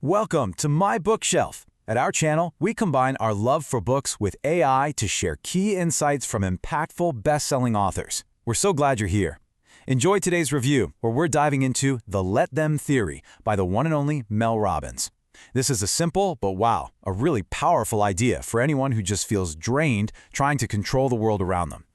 Welcome to My Bookshelf. At our channel, we combine our love for books with AI to share key insights from impactful best-selling authors. We're so glad you're here. Enjoy today's review, where we're diving into The Let Them Theory by the one and only Mel Robbins. This is a simple, but wow, a really powerful idea for anyone who just feels drained trying to control the world around them.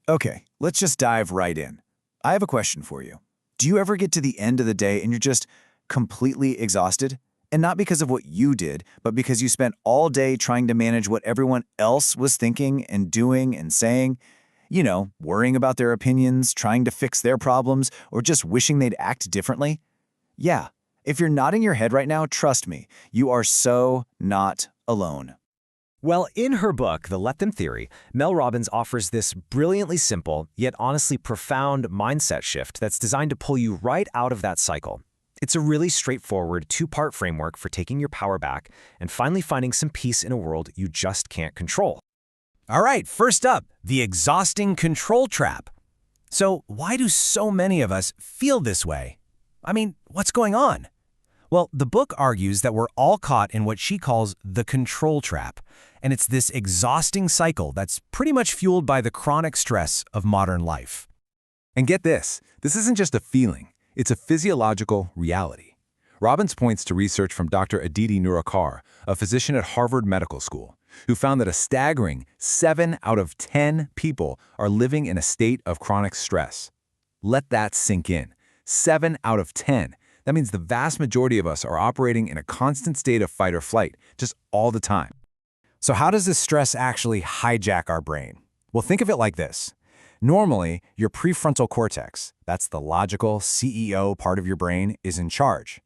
Okay, let's just dive right in. I have a question for you. Do you ever get to the end of the day and you're just completely exhausted? And not because of what you did, but because you spent all day trying to manage what everyone else was thinking and doing and saying? You know, worrying about their opinions, trying to fix their problems, or just wishing they'd act differently? Yeah, if you're nodding your head right now, trust me, you are so not alone. Well, in her book, The Let Them Theory, Mel Robbins offers this brilliantly simple, yet honestly profound mindset shift that's designed to pull you right out of that cycle. It's a really straightforward two-part framework for taking your power back and finally finding some peace in a world you just can't control. All right, first up, the exhausting control trap. So why do so many of us feel this way? I mean, what's going on? Well, the book argues that we're all caught in what she calls the control trap, and it's this exhausting cycle that's pretty much fueled by the chronic stress of modern life. And get this isn't just a feeling, it's a physiological reality. Robbins points to research from Dr. Aditi Nurakar, a physician at Harvard Medical School, who found that a staggering 7 out of 10 people are living in a state of chronic stress. Let that sink in. 7 out of 10. That means the vast majority of us are operating in a constant state of fight or flight, just all the time. So how does this stress actually hijack our brain? Well, think of it like this. Normally, your prefrontal cortex, that's the logical CEO part of your brain, is in charge.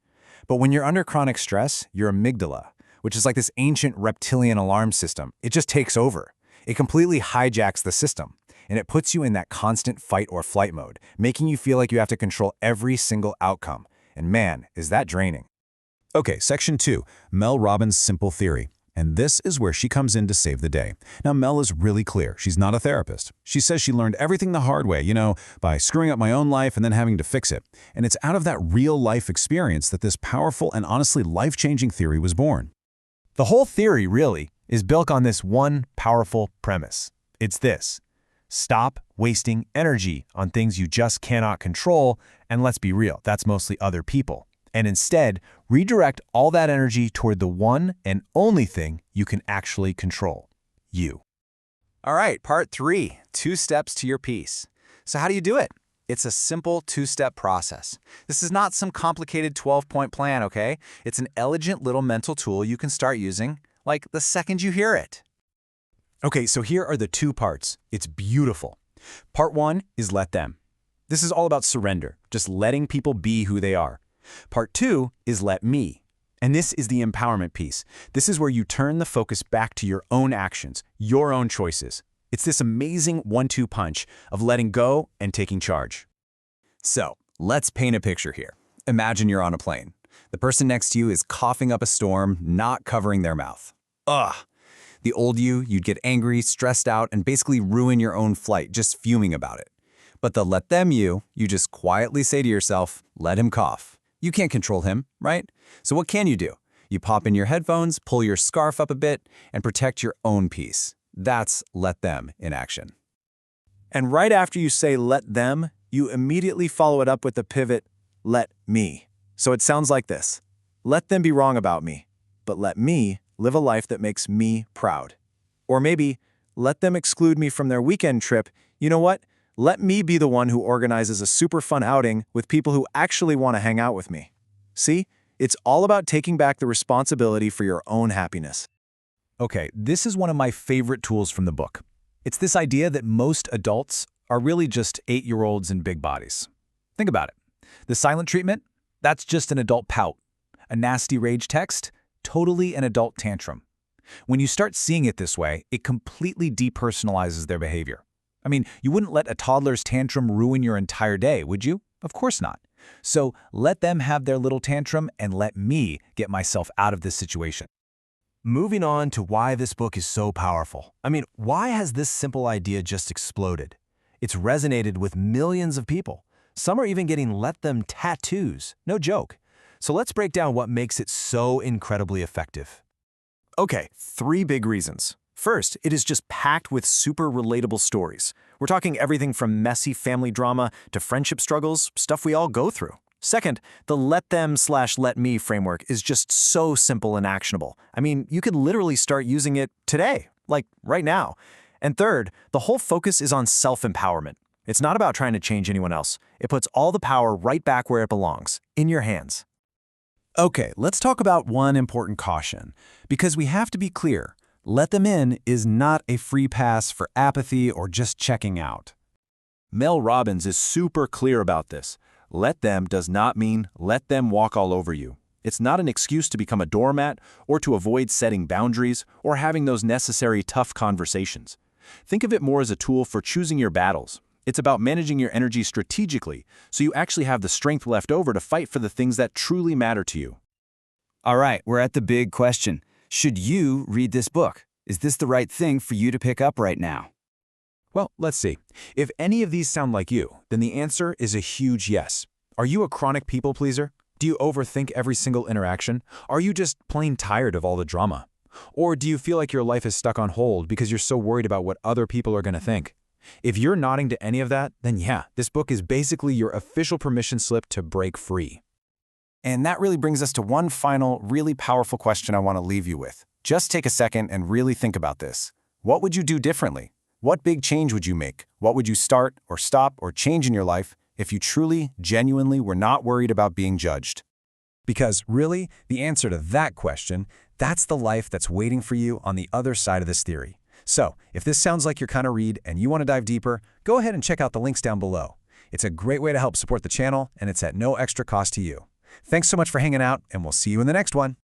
But when you're under chronic stress, your amygdala, which is like this ancient reptilian alarm system, it just takes over. It completely hijacks the system, and it puts you in that constant fight or flight mode, making you feel like you have to control every single outcome. And man, is that draining. Okay, Section 2, Mel Robbins' Simple Theory. And this is where she comes in to save the day. Now, Mel is really clear. She's not a therapist. She says she learned everything the hard way, by screwing up my own life and then having to fix it. And it's out of that real-life experience that this powerful and honestly life-changing theory was born. The whole theory, really, is built on this one powerful premise. It's this: stop wasting energy on things you just cannot control, and let's be real, that's mostly other people. And instead, redirect all that energy toward the one and only thing you can actually control: you. All right, part 3, 2 steps to your peace. So how do you do it? It's a simple 2-step process. This is not some complicated 12-point plan, okay? It's an elegant little mental tool you can start using, like the second you hear it. Okay, so here are the 2 parts. It's beautiful. Part 1 is let them. This is all about surrender, just letting people be who they are. Part 2 is let me. And this is the empowerment piece. This is where you turn the focus back to your own actions, your own choices. It's this amazing 1-2 punch of letting go and taking charge. So, let's paint a picture here. Imagine you're on a plane. The person next to you is coughing up a storm, not covering their mouth. Ugh! The old you'd get angry, stressed out, and basically ruin your own flight just fuming about it. But the let them you just quietly say to yourself, let him cough. You can't control him, right? So what can you do? You pop in your headphones, pull your scarf up a bit, and protect your own peace. That's let them in action. And right after you say let them, you immediately follow it up with the pivot, let me. So it sounds like this: let them be wrong about me, but let me live a life that makes me proud. Or maybe, let them exclude me from their weekend trip. You know what? Let me be the one who organizes a super fun outing with people who actually want to hang out with me. See? It's all about taking back the responsibility for your own happiness. Okay, this is one of my favorite tools from the book. It's this idea that most adults are really just 8-year-olds in big bodies. Think about it. The silent treatment? That's just an adult pout. A nasty rage text? Totally an adult tantrum. When you start seeing it this way, it completely depersonalizes their behavior. I mean, you wouldn't let a toddler's tantrum ruin your entire day, would you? Of course not. So let them have their little tantrum and let me get myself out of this situation. Moving on to why this book is so powerful. I mean, why has this simple idea just exploded? It's resonated with millions of people. Some are even getting let them tattoos. No joke. So let's break down what makes it so incredibly effective. Okay, 3 big reasons. First, it is just packed with super relatable stories. We're talking everything from messy family drama to friendship struggles, stuff we all go through. Second, the let them/let me framework is just so simple and actionable. I mean, you could literally start using it today, like right now. And third, the whole focus is on self-empowerment. It's not about trying to change anyone else. It puts all the power right back where it belongs, in your hands. Okay, let's talk about one important caution, because we have to be clear. Let them in is not a free pass for apathy or just checking out. Mel Robbins is super clear about this. Let them does not mean let them walk all over you. It's not an excuse to become a doormat or to avoid setting boundaries or having those necessary tough conversations. Think of it more as a tool for choosing your battles. It's about managing your energy strategically so you actually have the strength left over to fight for the things that truly matter to you. All right, we're at the big question. Should you read this book? Is this the right thing for you to pick up right now? Well, let's see. If any of these sound like you, then the answer is a huge yes. Are you a chronic people pleaser? Do you overthink every single interaction? Are you just plain tired of all the drama? Or do you feel like your life is stuck on hold because you're so worried about what other people are going to think? If you're nodding to any of that, then yeah, this book is basically your official permission slip to break free. And that really brings us to one final, really powerful question I want to leave you with. Just take a second and really think about this. What would you do differently? What big change would you make? What would you start or stop or change in your life if you truly, genuinely were not worried about being judged? Because really, the answer to that question, that's the life that's waiting for you on the other side of this theory. So, if this sounds like your kind of read and you want to dive deeper, go ahead and check out the links down below. It's a great way to help support the channel, and it's at no extra cost to you. Thanks so much for hanging out, and we'll see you in the next one.